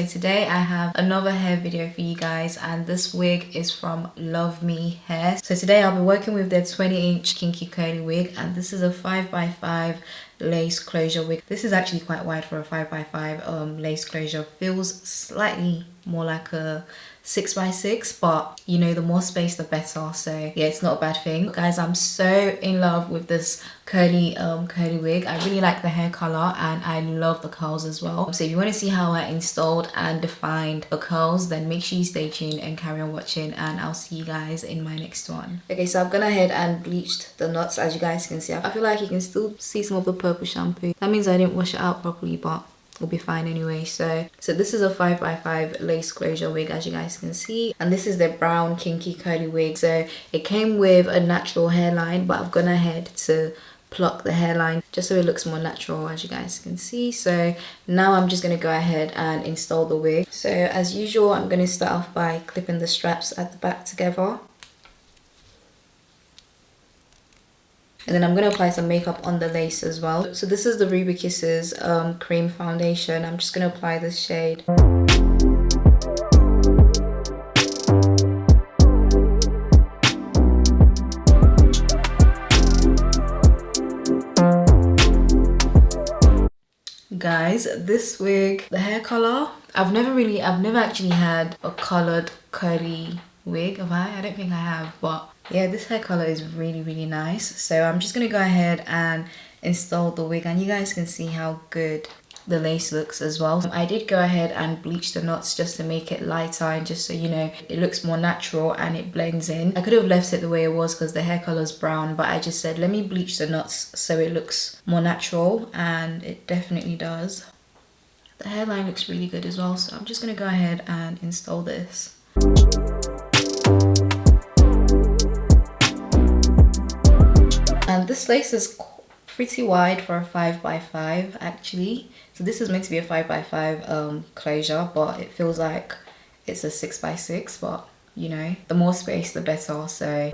So today I have another hair video for you guys, and this wig is from Luvme hair. So today I'll be working with their 20-inch kinky curly wig, and this is a 5x5 lace closure wig. This is actually quite wide for a 5x5 lace closure. Feels slightly more like a 6x6, but you know, the more space the better, so yeah, it's not a bad thing. Guys, I'm so in love with this curly wig. I really like the hair color and I love the curls as well. So if you want to see how I installed and defined the curls, then make sure you stay tuned and carry on watching, and I'll see you guys in my next one. Okay, so I've gone ahead and bleached the knots. As you guys can see, I feel like you can still see some of the purple shampoo. That means I didn't wash it out properly, but will be fine anyway. So this is a 5x5 lace closure wig, as you guys can see, and this is the brown kinky curly wig. So it came with a natural hairline, but I've gone ahead to pluck the hairline just so it looks more natural, as you guys can see. So now I'm just going to go ahead and install the wig. So as usual, I'm going to start off by clipping the straps at the back together. And then I'm going to apply some makeup on the lace as well. So this is the Ruby Kisses cream foundation. I'm just going to apply this shade. Guys, this wig, the hair color, I've never actually had a colored curly wig, have I? I don't think I have, but yeah, this hair color is really nice. So I'm just gonna go ahead and install the wig, and you guys can see how good the lace looks as well. I did go ahead and bleach the knots just to make it lighter, and just so you know, it looks more natural and it blends in. I could have left it the way it was because the hair color is brown, but I just said let me bleach the knots so it looks more natural, and it definitely does. The hairline looks really good as well, so I'm just gonna go ahead and install this. And this lace is pretty wide for a 5x5 actually. So this is meant to be a 5x5 closure, but it feels like it's a 6x6, but you know, the more space the better, so.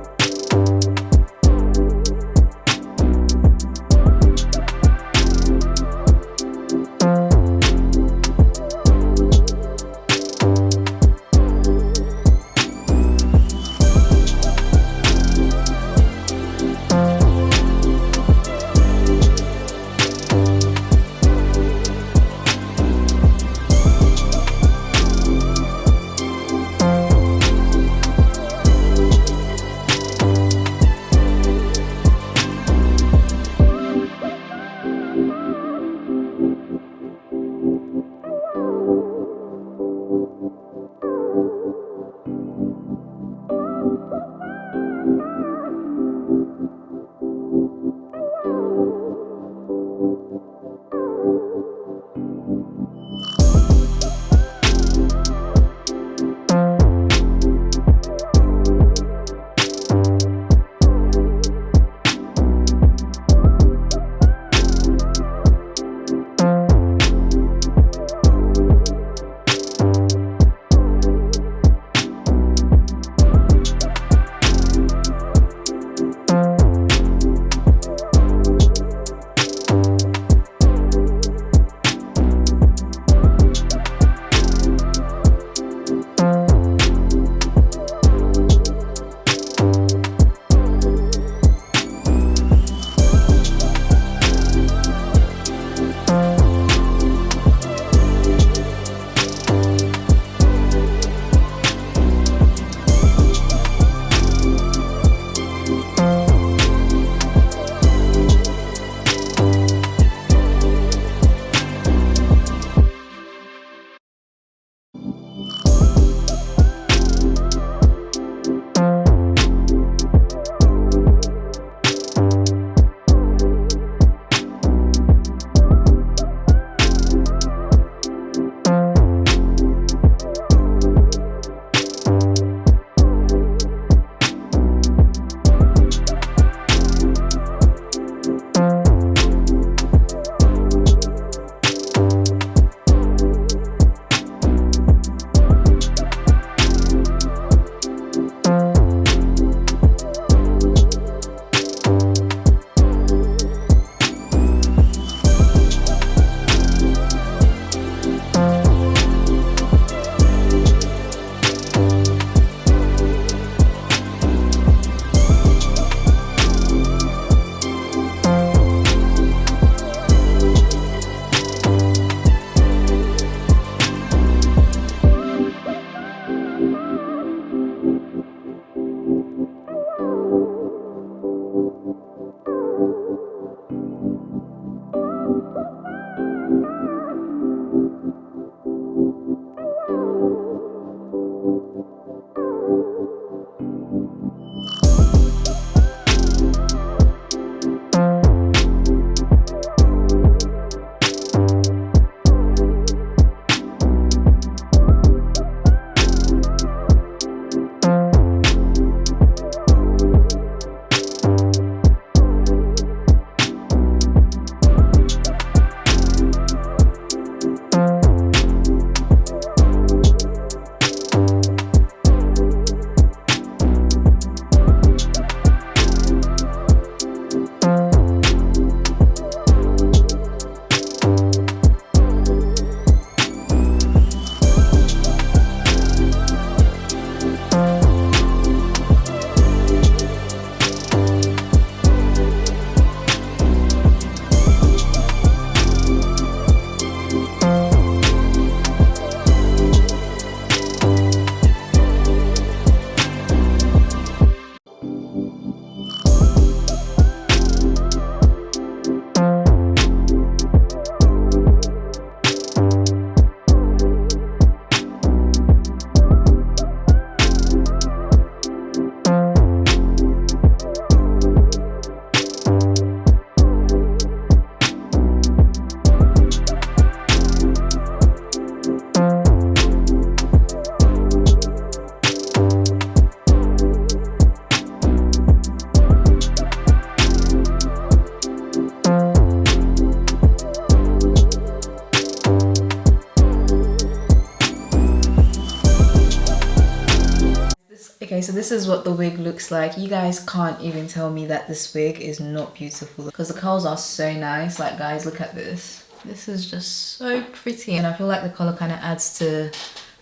Okay, so this is what the wig looks like. You guys can't even tell me that this wig is not beautiful because the curls are so nice. Like, guys, look at this. This is just so pretty, and I feel like the color kind of adds to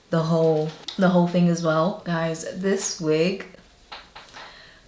the whole thing as well. Guys, this wig,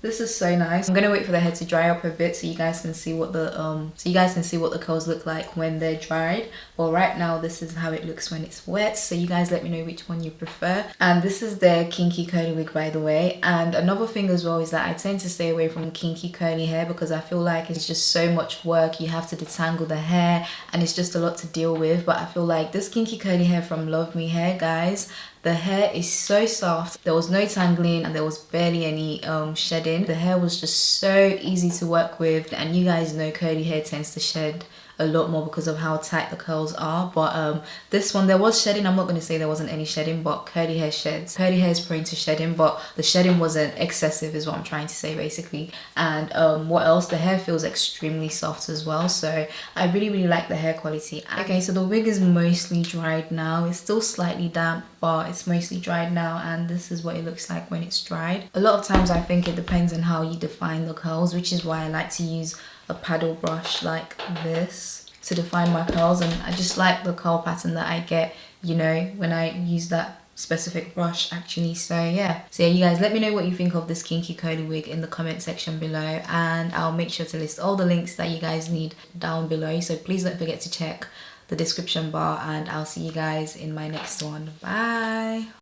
this is so nice. I'm gonna wait for the hair to dry up a bit so you guys can see what the curls look like when they're dried. Well, right now this is how it looks when it's wet, so you guys let me know which one you prefer. And this is their kinky curly wig, by the way. And another thing as well is that I tend to stay away from kinky curly hair because I feel like it's just so much work. You have to detangle the hair and it's just a lot to deal with. But I feel like this kinky curly hair from Luvme hair, guys, the hair is so soft. There was no tangling and there was barely any shedding. The hair was just so easy to work with, and you guys know curly hair tends to shed a lot more because of how tight the curls are. But this one, there was shedding. I'm not going to say there wasn't any shedding, but curly hair sheds. Curly hair is prone to shedding, but the shedding wasn't excessive is what I'm trying to say, basically. And what else, the hair feels extremely soft as well, so I really like the hair quality. Okay, so the wig is mostly dried now. It's still slightly damp, but it's mostly dried now, and this is what it looks like when it's dried. A lot of times I think it depends on how you define the curls, which is why I like to use a paddle brush like this to define my curls, and I just like the curl pattern that I get, you know, when I use that specific brush actually. So yeah, you guys let me know what you think of this kinky curly wig in the comment section below, and I'll make sure to list all the links that you guys need down below, so please don't forget to check the description bar, and I'll see you guys in my next one. Bye.